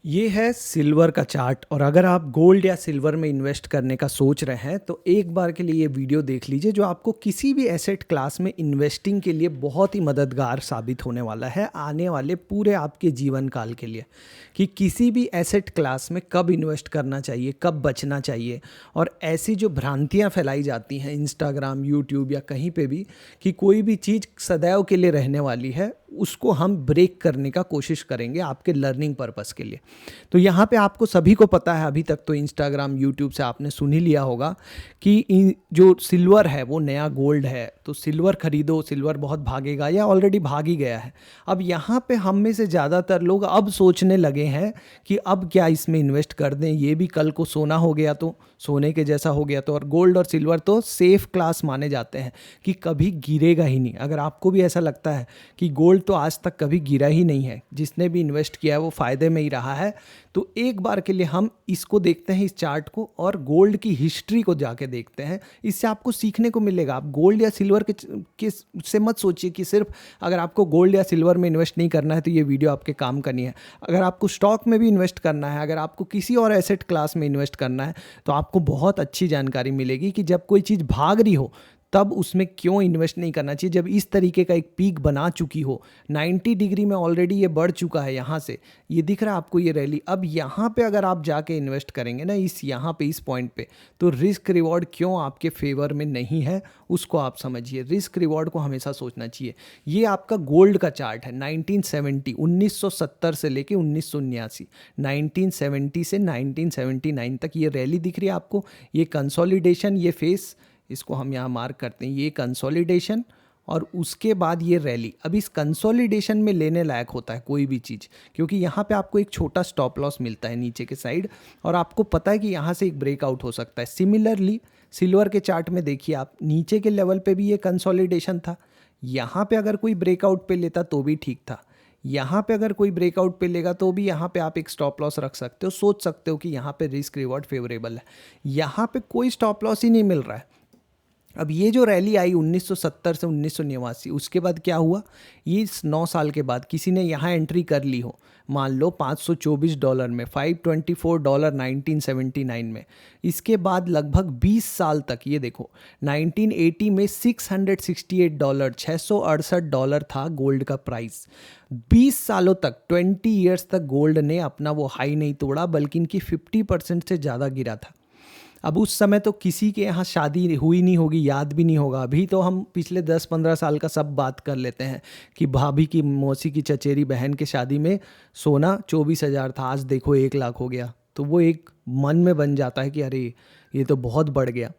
ये है सिल्वर का चार्ट। और अगर आप गोल्ड या सिल्वर में इन्वेस्ट करने का सोच रहे हैं तो एक बार के लिए ये वीडियो देख लीजिए, जो आपको किसी भी एसेट क्लास में इन्वेस्टिंग के लिए बहुत ही मददगार साबित होने वाला है आने वाले पूरे आपके जीवन काल के लिए, कि किसी भी एसेट क्लास में कब इन्वेस्ट करना चाहिए, कब बचना चाहिए। और ऐसी जो भ्रांतियाँ फैलाई जाती हैं इंस्टाग्राम, यूट्यूब या कहीं पे भी, कि कोई भी चीज़ सदैव के लिए रहने वाली है, उसको हम ब्रेक करने का कोशिश करेंगे आपके लर्निंग पर्पस के लिए। तो यहाँ पे आपको सभी को पता है, अभी तक तो इंस्टाग्राम यूट्यूब से आपने सुन ही लिया होगा कि जो सिल्वर है वो नया गोल्ड है, तो सिल्वर खरीदो, सिल्वर बहुत भागेगा या ऑलरेडी भाग ही गया है। अब यहाँ पे हम में से ज़्यादातर लोग अब सोचने लगे हैं कि अब क्या इसमें इन्वेस्ट कर दें, ये भी कल को सोना हो गया तो, सोने के जैसा हो गया तो। और गोल्ड और सिल्वर तो सेफ क्लास माने जाते हैं कि कभी गिरेगा ही नहीं। अगर आपको भी ऐसा लगता है कि गोल्ड तो आज तक कभी गिरा ही नहीं है, जिसने भी इन्वेस्ट किया है वो फ़ायदे में ही रहा है, तो एक बार के लिए हम इसको देखते हैं, इस चार्ट को, और गोल्ड की हिस्ट्री को जाके देखते हैं। इससे आपको सीखने को मिलेगा। आप गोल्ड या सिल्वर के से मत सोचिए कि सिर्फ अगर आपको गोल्ड या सिल्वर में इन्वेस्ट नहीं करना है तो ये वीडियो आपके काम का नहीं है। अगर आपको स्टॉक में भी इन्वेस्ट करना है, अगर आपको किसी और एसेट क्लास में इन्वेस्ट करना है, तो आपको बहुत अच्छी जानकारी मिलेगी कि जब कोई चीज़ भाग रही हो तब उसमें क्यों इन्वेस्ट नहीं करना चाहिए। जब इस तरीके का एक पीक बना चुकी हो, 90 डिग्री में ऑलरेडी ये बढ़ चुका है, यहाँ से ये दिख रहा है आपको ये रैली। अब यहाँ पे अगर आप जाके इन्वेस्ट करेंगे ना, इस यहाँ पे इस पॉइंट पे, तो रिस्क रिवॉर्ड क्यों आपके फेवर में नहीं है उसको आप समझिए। रिस्क रिवॉर्ड को हमेशा सोचना चाहिए। ये आपका गोल्ड का चार्ट है 1970, 1970 से लेके 1979, 1970 से 1979 तक ये रैली दिख रही है आपको। ये कंसोलिडेशन, ये फेस, इसको हम यहाँ मार्क करते हैं, ये कंसोलिडेशन और उसके बाद ये रैली। अब इस कंसोलिडेशन में लेने लायक होता है कोई भी चीज़, क्योंकि यहाँ पे आपको एक छोटा स्टॉप लॉस मिलता है नीचे के साइड, और आपको पता है कि यहाँ से एक ब्रेकआउट हो सकता है। सिमिलरली सिल्वर के चार्ट में देखिए आप, नीचे के लेवल पे भी ये कंसोलिडेशन था। यहाँ पे अगर कोई ब्रेकआउट पे लेता तो भी ठीक था, यहाँ पे अगर कोई ब्रेकआउट पे लेगा तो भी यहाँ पे आप एक स्टॉप लॉस रख सकते हो, सोच सकते हो कि यहाँ पे रिस्क रिवॉर्ड फेवरेबल है। यहाँ पे कोई स्टॉप लॉस ही नहीं मिल रहा है। अब ये जो रैली आई 1970 से 1989, उसके बाद क्या हुआ, ये 9 साल के बाद किसी ने यहाँ एंट्री कर ली हो, मान लो $524 में, $524 1979 में। इसके बाद लगभग 20 साल तक, ये देखो 1980 में $668, $668 था गोल्ड का प्राइस। 20 सालों तक, 20 ईयर्स तक गोल्ड ने अपना वो हाई नहीं तोड़ा, बल्कि इनकी 50% से ज़्यादा गिरा था। अब उस समय तो किसी के यहाँ शादी हुई नहीं होगी, याद भी नहीं होगा। अभी तो हम पिछले 10-15 साल का सब बात कर लेते हैं कि भाभी की, मौसी की चचेरी बहन के शादी में सोना 24,000 था, आज देखो 1 लाख हो गया। तो वो एक मन में बन जाता है कि अरे ये तो बहुत बढ़ गया।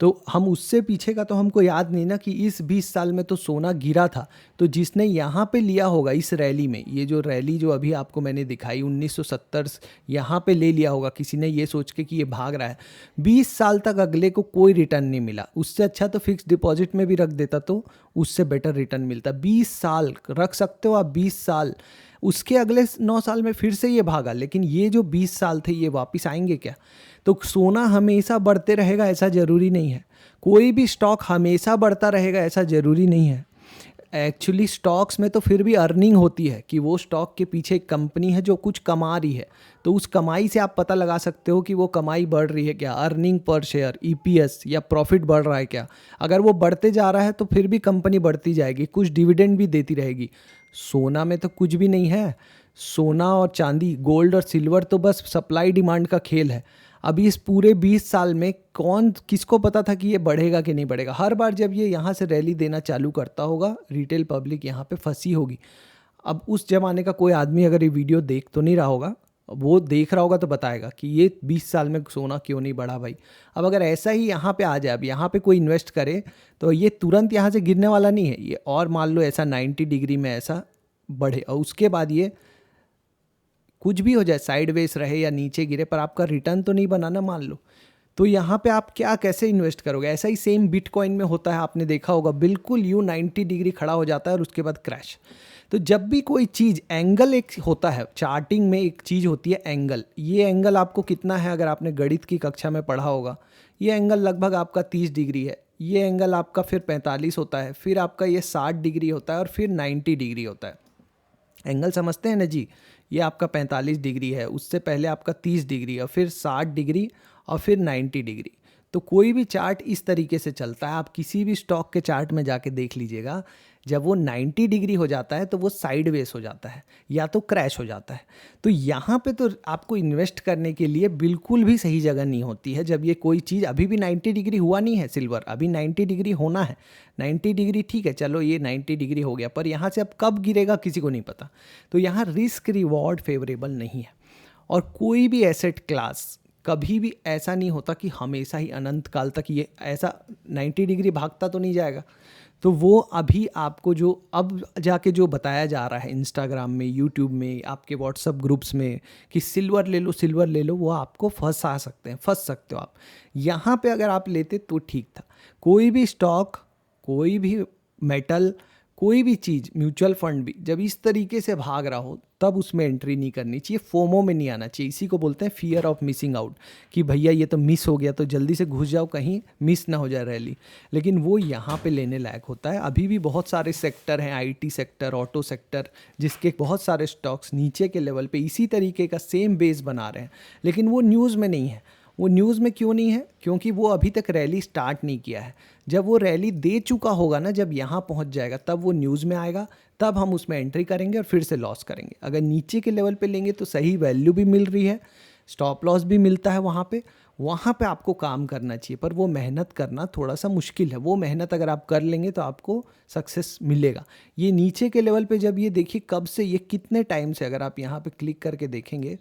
तो हम उससे पीछे का तो हमको याद नहीं ना, कि इस 20 साल में तो सोना गिरा था। तो जिसने यहाँ पे लिया होगा इस रैली में, ये जो रैली जो अभी आपको मैंने दिखाई 1970, यहाँ पे ले लिया होगा किसी ने ये सोच के कि ये भाग रहा है, 20 साल तक अगले को कोई रिटर्न नहीं मिला। उससे अच्छा तो फिक्स डिपॉजिट में भी रख देता तो उससे बेटर रिटर्न मिलता। 20 साल रख सकते हो आप, 20 साल, उसके अगले 9 साल में फिर से ये भागा। लेकिन ये जो 20 साल थे ये वापस आएंगे क्या? तो सोना हमेशा बढ़ते रहेगा ऐसा ज़रूरी नहीं है, कोई भी स्टॉक हमेशा बढ़ता रहेगा ऐसा ज़रूरी नहीं है। एक्चुअली स्टॉक्स में तो फिर भी अर्निंग होती है, कि वो स्टॉक के पीछे एक कंपनी है जो कुछ कमा रही है, तो उस कमाई से आप पता लगा सकते हो कि वो कमाई बढ़ रही है क्या, अर्निंग पर शेयर, ईपीएस या प्रॉफिट बढ़ रहा है क्या। अगर वो बढ़ते जा रहा है तो फिर भी कंपनी बढ़ती जाएगी, कुछ डिविडेंड भी देती रहेगी। सोना में तो कुछ भी नहीं है। सोना और चांदी, गोल्ड और सिल्वर तो बस सप्लाई डिमांड का खेल है। अभी इस पूरे 20 साल में कौन, किसको पता था कि ये बढ़ेगा कि नहीं बढ़ेगा? हर बार जब ये यहाँ से रैली देना चालू करता होगा, रिटेल पब्लिक यहाँ पे फंसी होगी। अब उस जमाने का कोई आदमी अगर ये वीडियो देख तो नहीं रहा होगा, वो देख रहा होगा तो बताएगा कि ये 20 साल में सोना क्यों नहीं बढ़ा भाई। अब अगर ऐसा ही यहाँ पे आ जाए, अब यहाँ पे कोई इन्वेस्ट करे, तो ये तुरंत यहाँ से गिरने वाला नहीं है ये। और मान लो ऐसा 90 डिग्री में ऐसा बढ़े और उसके बाद ये कुछ भी हो जाए, साइडवेज रहे या नीचे गिरे, पर आपका रिटर्न तो नहीं बना ना मान लो, तो यहाँ पे आप क्या, कैसे इन्वेस्ट करोगे? ऐसा ही सेम बिटकॉइन में होता है, आपने देखा होगा, बिल्कुल यूँ 90 डिग्री खड़ा हो जाता है और उसके बाद क्रैश। तो जब भी कोई चीज़, एंगल एक होता है चार्टिंग में, एक चीज़ होती है एंगल। ये एंगल आपको कितना है, अगर आपने गणित की कक्षा में पढ़ा होगा, ये एंगल लगभग आपका 30 डिग्री है। ये एंगल आपका फिर 45 होता है, फिर आपका ये 60 डिग्री होता है और फिर 90 डिग्री होता है। एंगल समझते हैं ना जी? ये आपका 45 डिग्री है, उससे पहले आपका 30 डिग्री और फिर 60 डिग्री और फिर 90 डिग्री। तो कोई भी चार्ट इस तरीके से चलता है। आप किसी भी स्टॉक के चार्ट में जाके देख लीजिएगा, जब वो 90 डिग्री हो जाता है तो वो साइडवेज हो जाता है या तो क्रैश हो जाता है। तो यहाँ पे तो आपको इन्वेस्ट करने के लिए बिल्कुल भी सही जगह नहीं होती है। जब ये कोई चीज़ अभी भी 90 डिग्री हुआ नहीं है, सिल्वर अभी 90 डिग्री होना है। 90 डिग्री ठीक है, चलो ये 90 डिग्री हो गया, पर यहाँ से अब कब गिरेगा किसी को नहीं पता। तो यहाँ रिस्क रिवॉर्ड फेवरेबल नहीं है। और कोई भी एसेट क्लास कभी भी ऐसा नहीं होता कि हमेशा ही अनंत काल तक ये ऐसा 90 डिग्री भागता तो नहीं जाएगा। तो वो अभी आपको जो अब जाके जो बताया जा रहा है इंस्टाग्राम में, यूट्यूब में, आपके व्हाट्सअप ग्रुप्स में कि सिल्वर ले लो, सिल्वर ले लो, वो आपको फंसा सकते हैं, फंस सकते हो आप। यहाँ पे अगर आप लेते तो ठीक था। कोई भी स्टॉक, कोई भी मेटल, कोई भी चीज़, म्यूचुअल फंड भी जब इस तरीके से भाग रहा हो तब उसमें एंट्री नहीं करनी चाहिए, फोमो में नहीं आना चाहिए। इसी को बोलते हैं फियर ऑफ मिसिंग आउट, कि भैया ये तो मिस हो गया तो जल्दी से घुस जाओ कहीं मिस ना हो जाए रैली। लेकिन वो यहाँ पे लेने लायक होता है। अभी भी बहुत सारे सेक्टर हैं, आईटी सेक्टर, ऑटो सेक्टर, जिसके बहुत सारे स्टॉक्स नीचे के लेवल पे इसी तरीके का सेम बेस बना रहे हैं, लेकिन वो न्यूज़ में नहीं है। वो न्यूज़ में क्यों नहीं है? क्योंकि वो अभी तक रैली स्टार्ट नहीं किया है। जब वो रैली दे चुका होगा ना, जब यहाँ पहुँच जाएगा तब वो न्यूज़ में आएगा, तब हम उसमें एंट्री करेंगे और फिर से लॉस करेंगे। अगर नीचे के लेवल पे लेंगे तो सही वैल्यू भी मिल रही है, स्टॉप लॉस भी मिलता है वहाँ पे आपको काम करना चाहिए। पर वो मेहनत करना थोड़ा सा मुश्किल है। वो मेहनत अगर आप कर लेंगे तो आपको सक्सेस मिलेगा। ये नीचे के लेवल पे जब ये देखिए कब से, ये कितने टाइम से, अगर आप यहाँ पे क्लिक करके देखेंगे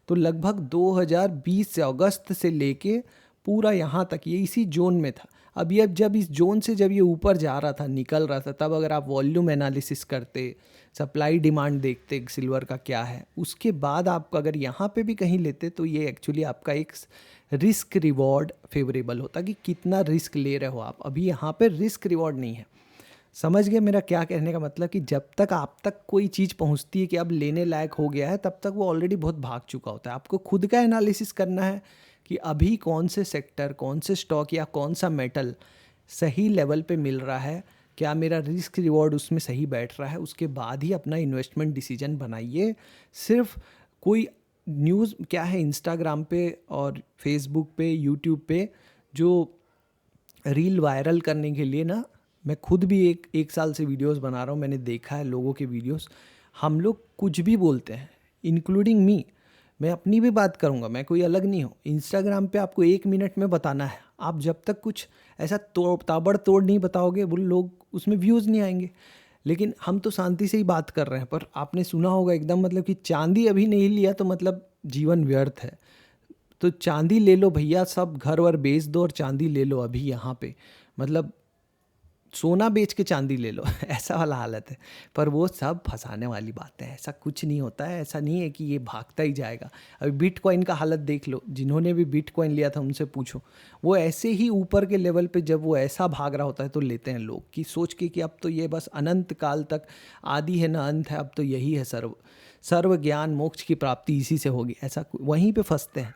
तो लगभग 2020 से अगस्त से लेके पूरा यहाँ तक ये इसी जोन में था। अब ये जब इस जोन से जब ये ऊपर जा रहा था, निकल रहा था, तब अगर आप वॉल्यूम एनालिसिस करते, सप्लाई डिमांड देखते सिल्वर का क्या है, उसके बाद आप अगर यहाँ पे भी कहीं लेते तो ये एक्चुअली आपका एक रिस्क रिवॉर्ड फेवरेबल होता कि कितना रिस्क ले रहे हो आप। अभी यहाँ पे रिस्क रिवॉर्ड नहीं है। समझ गए मेरा क्या कहने का मतलब? कि जब तक आप तक कोई चीज़ पहुँचती है कि अब लेने लायक हो गया है, तब तक वो ऑलरेडी बहुत भाग चुका होता है। आपको खुद का एनालिसिस करना है कि अभी कौन से सेक्टर, कौन से स्टॉक या कौन सा मेटल सही लेवल पे मिल रहा है, क्या मेरा रिस्क रिवॉर्ड उसमें सही बैठ रहा है, उसके बाद ही अपना इन्वेस्टमेंट डिसीजन बनाइए। सिर्फ कोई न्यूज़ क्या है, इंस्टाग्राम पे और फेसबुक पे, यूट्यूब पे जो रील वायरल करने के लिए ना, मैं खुद भी एक साल से वीडियोस बना रहा हूँ, मैंने देखा है लोगों के वीडियोस। हम लोग कुछ भी बोलते हैं, इंक्लूडिंग मी, मैं अपनी भी बात करूँगा, मैं कोई अलग नहीं हूँ। इंस्टाग्राम पे आपको 1 मिनट में बताना है, आप जब तक कुछ ऐसा ताबड़तोड़ नहीं बताओगे वो लोग उसमें व्यूज़ नहीं आएंगे। लेकिन हम तो शांति से ही बात कर रहे हैं। पर आपने सुना होगा एकदम, मतलब कि चांदी अभी नहीं लिया तो मतलब जीवन व्यर्थ है। तो चांदी ले लो भैया, सब घर वर बेच दो और चांदी ले लो अभी यहाँ पे, मतलब सोना बेच के चांदी ले लो ऐसा वाला हालत है। पर वो सब फंसाने वाली बातें हैं, ऐसा कुछ नहीं होता है। ऐसा नहीं है कि ये भागता ही जाएगा। अभी बिटकॉइन का हालत देख लो, जिन्होंने भी बिटकॉइन लिया था उनसे पूछो, वो ऐसे ही ऊपर के लेवल पे जब वो ऐसा भाग रहा होता है तो लेते हैं लोग, कि सोच के कि अब तो ये बस अनंत काल तक आदि है ना अंत है, अब तो यही है सर्व ज्ञान मोक्ष की प्राप्ति इसी से होगी, ऐसा वहीं पे फंसते हैं।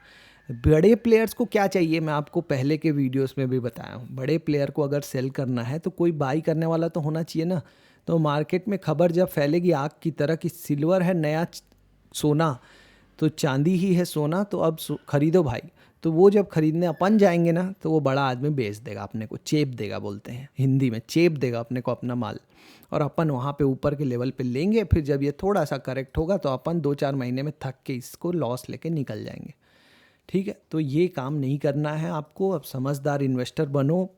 बड़े प्लेयर्स को क्या चाहिए, मैं आपको पहले के वीडियोस में भी बताया हूँ। बड़े प्लेयर को अगर सेल करना है तो कोई बाई करने वाला तो होना चाहिए ना। तो मार्केट में खबर जब फैलेगी आग की तरह कि सिल्वर है नया सोना, तो चांदी ही है सोना, तो अब खरीदो भाई। तो वो जब खरीदने अपन जाएंगे ना, तो वो बड़ा आदमी बेच देगा अपने को, चेप देगा, बोलते हैं हिंदी में, चेप देगा अपने को अपना माल, और अपन वहाँ पे ऊपर के लेवल पे लेंगे। फिर जब ये थोड़ा सा करेक्ट होगा तो अपन 2-4 महीने में थक के इसको लॉस लेके निकल जाएंगे। ठीक है, तो ये काम नहीं करना है आपको। अब समझदार इन्वेस्टर बनो,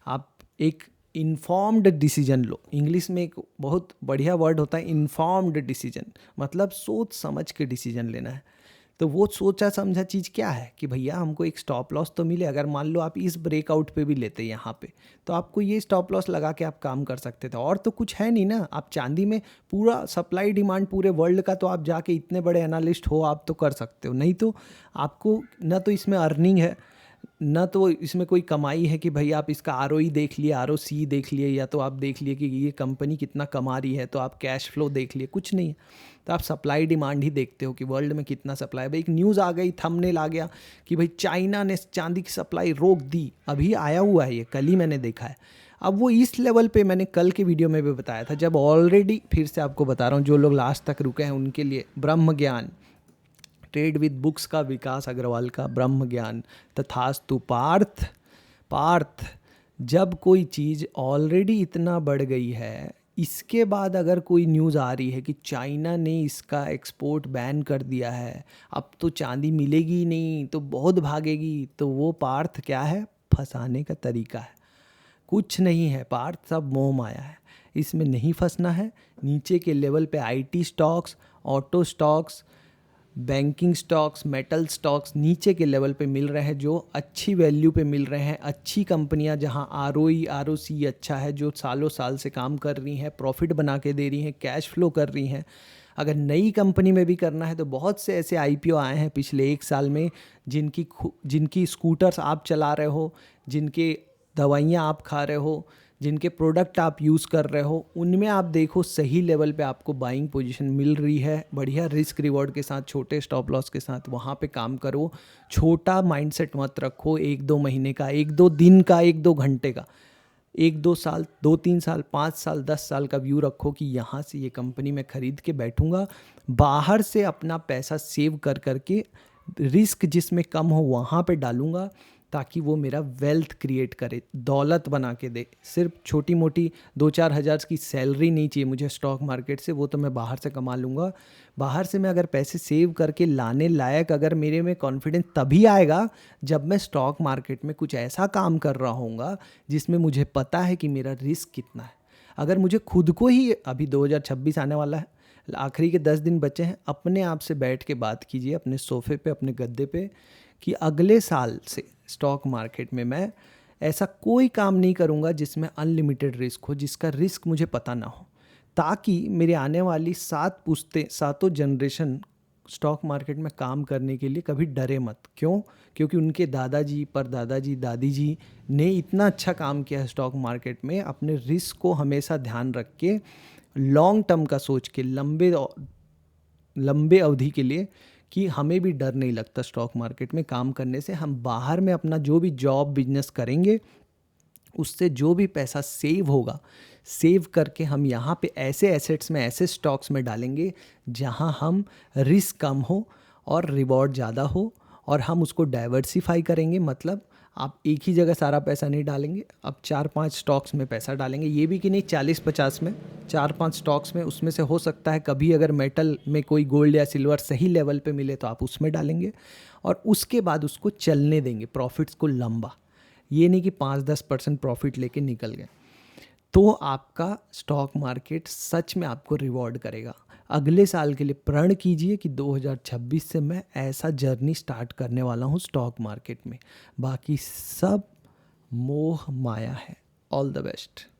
आप एक इन्फॉर्म्ड डिसीजन लो। इंग्लिश में एक बहुत बढ़िया वर्ड होता है इन्फॉर्म्ड डिसीजन, मतलब सोच समझ के डिसीजन लेना है। तो वो सोचा समझा चीज़ क्या है कि भैया हमको एक स्टॉप लॉस तो मिले। अगर मान लो आप इस ब्रेकआउट पे भी लेते यहाँ पे, तो आपको ये स्टॉप लॉस लगा के आप काम कर सकते थे। और तो कुछ है नहीं ना। आप चांदी में पूरा सप्लाई डिमांड पूरे वर्ल्ड का, तो आप जाके इतने बड़े एनालिस्ट हो, आप तो कर सकते हो। नहीं तो आपको ना तो इसमें अर्निंग है, ना तो इसमें कोई कमाई है कि भाई आप इसका ROE देख लिए, ROC देख लिए, या तो आप देख लिए कि ये कंपनी कितना कमा रही है, तो आप कैश फ्लो देख लिए, कुछ नहीं है। तो आप सप्लाई डिमांड ही देखते हो कि वर्ल्ड में कितना सप्लाई है। भाई एक न्यूज़ आ गई, थंबनेल आ गया कि भाई चाइना ने चांदी की सप्लाई रोक दी, अभी आया हुआ है ये, कल ही मैंने देखा है। अब वो इस लेवल पे मैंने कल के वीडियो में भी बताया था, जब ऑलरेडी, फिर से आपको बता रहा हूँ, जो लोग लास्ट तक रुके हैं उनके लिए ब्रह्म ज्ञान, ट्रेड विद बुक्स का विकास अग्रवाल का ब्रह्म ज्ञान, तथास्तु पार्थ। पार्थ, जब कोई चीज़ ऑलरेडी इतना बढ़ गई है, इसके बाद अगर कोई न्यूज़ आ रही है कि चाइना ने इसका एक्सपोर्ट बैन कर दिया है, अब तो चांदी मिलेगी ही नहीं, तो बहुत भागेगी, तो वो पार्थ क्या है? फंसाने का तरीका है, कुछ नहीं है पार्थ, सब मोह माया है, इसमें नहीं फंसना है। नीचे के लेवल पे IT stocks, auto stocks, banking stocks, metal stocks नीचे के लेवल पे मिल रहे हैं, जो अच्छी वैल्यू पे मिल रहे हैं, अच्छी कंपनियां जहां आरओई आरओसी अच्छा है, जो सालों साल से काम कर रही हैं, प्रॉफिट बना के दे रही हैं, कैश फ्लो कर रही हैं। अगर नई कंपनी में भी करना है तो बहुत से ऐसे आईपीओ आए हैं पिछले 1 साल में, जिनकी स्कूटर्स आप चला रहे हो, जिनके दवाइयाँ आप खा रहे हो, जिनके प्रोडक्ट आप यूज़ कर रहे हो, उनमें आप देखो सही लेवल पे आपको बाइंग पोजीशन मिल रही है, बढ़िया रिस्क रिवॉर्ड के साथ, छोटे स्टॉप लॉस के साथ, वहाँ पे काम करो। छोटा माइंडसेट मत रखो, 1-2 महीने का, 1-2 दिन का, 1-2 घंटे का, 1-2 साल, 2-3 साल, 5 साल, 10 साल का व्यू रखो कि यहाँ से ये कंपनी मैं खरीद के बैठूंगा, बाहर से अपना पैसा सेव कर करके रिस्क जिसमें कम हो वहाँ पे डालूंगा, ताकि वो मेरा वेल्थ क्रिएट करे, दौलत बना के दे। सिर्फ छोटी मोटी 2-4 हज़ार की सैलरी नहीं चाहिए मुझे स्टॉक मार्केट से, वो तो मैं बाहर से कमा लूँगा। बाहर से मैं अगर पैसे सेव करके लाने लायक अगर मेरे में कॉन्फिडेंस तभी आएगा जब मैं स्टॉक मार्केट में कुछ ऐसा काम कर रहा हूँगा जिसमें मुझे पता है कि मेरा रिस्क कितना है। अगर मुझे खुद को ही, अभी 2026 आने वाला है, आखिरी के 10 दिन बचे हैं, अपने आप से बैठ के बात कीजिए अपने सोफे पे, अपने गद्दे पे, कि अगले साल से स्टॉक मार्केट में मैं ऐसा कोई काम नहीं करूंगा जिसमें अनलिमिटेड रिस्क हो, जिसका रिस्क मुझे पता ना हो, ताकि मेरे आने वाली 7 पुश्तें, सातों जनरेशन स्टॉक मार्केट में काम करने के लिए कभी डरे मत। क्यों? क्योंकि उनके दादाजी, परदादाजी, दादी जी ने इतना अच्छा काम किया है स्टॉक मार्केट में, अपने रिस्क को हमेशा ध्यान रख के, लॉन्ग टर्म का सोच के, लंबे अवधि के लिए, कि हमें भी डर नहीं लगता स्टॉक मार्केट में काम करने से। हम बाहर में अपना जो भी जॉब बिजनेस करेंगे, उससे जो भी पैसा सेव होगा, सेव करके हम यहाँ पे ऐसे एसेट्स में, ऐसे स्टॉक्स में डालेंगे जहाँ हम रिस्क कम हो और रिवॉर्ड ज़्यादा हो, और हम उसको डाइवर्सिफाई करेंगे। मतलब आप एक ही जगह सारा पैसा नहीं डालेंगे, अब 4-5 स्टॉक्स में पैसा डालेंगे, ये भी कि नहीं 40-50 में, 4-5 स्टॉक्स में, उसमें से हो सकता है कभी अगर मेटल में कोई गोल्ड या सिल्वर सही लेवल पे मिले तो आप उसमें डालेंगे, और उसके बाद उसको चलने देंगे प्रॉफिट्स को लंबा। ये नहीं कि 5-10% प्रॉफिट लेके निकल गए, तो आपका स्टॉक मार्केट सच में आपको रिवॉर्ड करेगा। अगले साल के लिए प्रण कीजिए कि 2026 से मैं ऐसा जर्नी स्टार्ट करने वाला हूँ स्टॉक मार्केट में, बाकी सब मोह माया है। All the best.